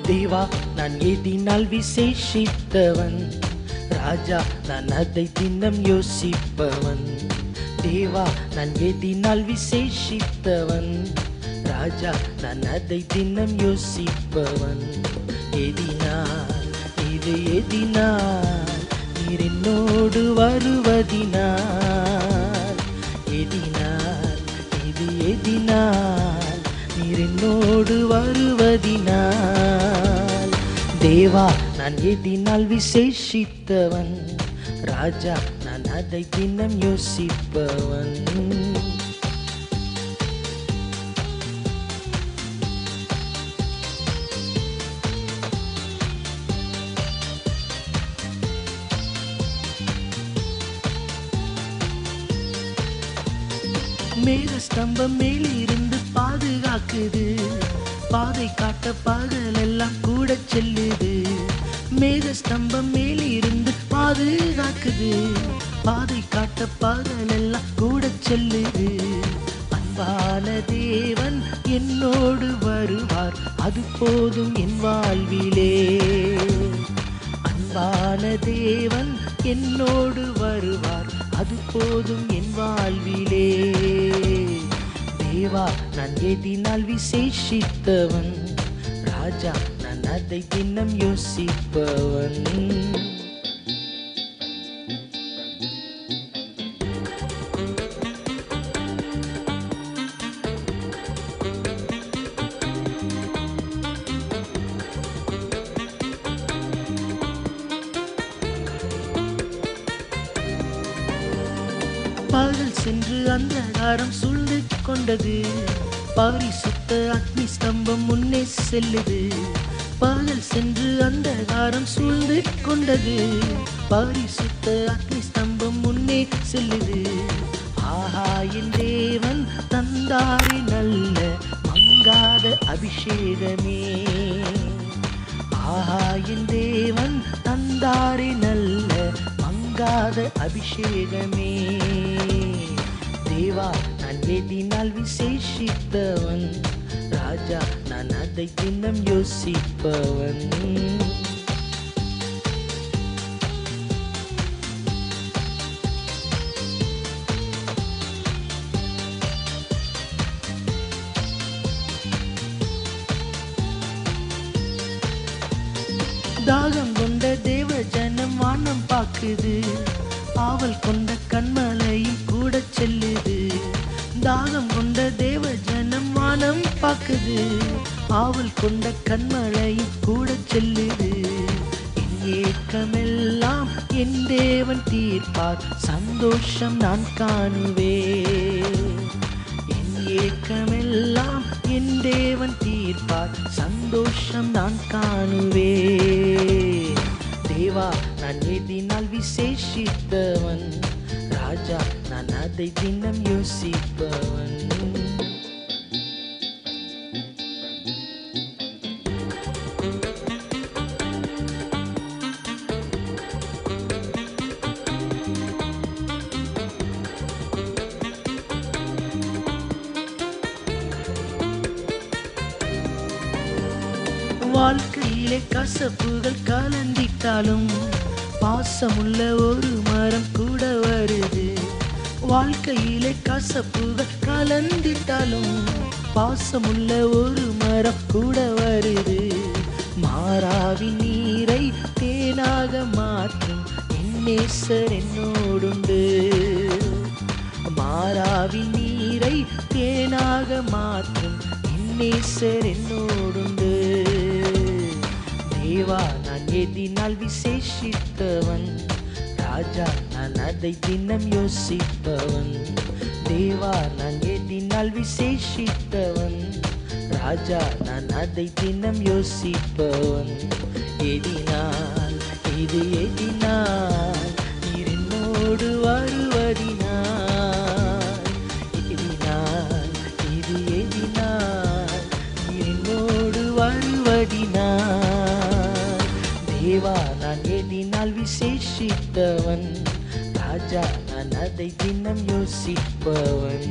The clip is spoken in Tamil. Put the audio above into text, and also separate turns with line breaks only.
தேவா நான் எதினால் விசேஷித்தவன், ராஜா நான் அதை தினம் யோசிப்பவன். தேவா நான் எதினால் விசேஷித்தவன், ராஜா நான் அதை தினம் யோசிப்பவன். எதினால் இது எதினால் நீர் என்னோடு வருவதினால், எதினால் இது எதினால் நீர் என்னோடு வருவதினால். தேவா நான் எதினால் விசேஷித்தவன், ராஜா நான் அதை தினம் யோசிப்பவன். மேக ஸ்தம்பம் மேலிருந்து பாதுகாக்குது, பாதை காட்ட பகலெல்லாம் கூட செல்லுது. மேக ஸ்தம்பம் மேலிருந்து பாதுகாக்குது, பாதை காட்ட பகலெல்லாம் கூட செல்லுது. அன்பான தேவன் என்னோடு வருவார், அது போதும் என் வாழ்விலே. அன்பான தேவன் என்னோடு வருவார், அது போதும் என் வாழ்விலே. தேவா நான் எதினால் விசேஷித்தவன், ராஜா நான் அதை தினம் யோசிப்பவன். பகல் சென்று அந்தகாரம் சூழ்ந்து கொண்டது, பரிசுத்த அக்னி ஸ்தம்பம் முன்னே செல்லுது. பகல் சென்று அந்தகாரம் சூழ்ந்து கொண்டது, பரிசுத்த அக்னி ஸ்தம்பம் முன்னே செல்லுது. ஆஹா என் தேவன் தந்தாரி நல்ல மங்காத அபிஷேகமே, ஆஹா என் தேவன் தந்தாரி நல்ல மங்காத அபிஷேகமே. தேவா நான் எதினால் விசேஷித்தவன், ராஜா நான் அதை தினம் யோசிப்பவன். தாகம் கொண்ட தேவ ஜனம் வானம் பாக்குது, ஆவல் கொண்ட கண்மலையும் கூட செல்லுது. தாகம் கொண்ட தேவ ஜனம் வானம் பாக்குது, ஆவல் கொண்ட கண்மலையும் கூட செல்லுது. என் ஏக்கமெல்லாம் என் தேவன் தீர்ப்பார், சந்தோஷம் நான் காணுவேன். என் ஏக்கமெல்லாம் என் தேவன் தீர்ப்பார், சந்தோஷம் நான் காணுவேன். தேவா நான் எதினால் விசேஷித்தவன், ராஜா நான் அதை தினம் யோசிப்பவன். வாழ்க்கையிலே கசப்புகள் கலந்திட்டாலும் பாசமுள்ள ஒரு மரம் கூட வருது. வாழ்க்கையிலே கசப்புகள் கலந்திட்டாலும் பாசமுள்ள ஒரு மரம் கூட வருது. மாறாவின் நீரை தேனாக மாற்றும் என் நேசர் என்னோடுண்டு, மாறாவின் நீரை தேனாக மாற்றும் என் நேசர் என்னோடுண்டு. தேவா நான் எதினால் விசேஷித்தவன், ராஜா நான் அதை தினம் யோசிப்பவன். தேவா நான் எதினால் விசேஷித்தவன், ராஜா நான் அதை தினம் யோசிப்பவன். எதினால் இது எதினால் நீர் என்னோடு வருவதினால், எதினால் இது எதினால் நீர் என்னோடு வருவதினால். தேவா நான் எதினால் விசேஷித்தவன், ராஜா நான் அதை தினம் யோசிப்பவன்.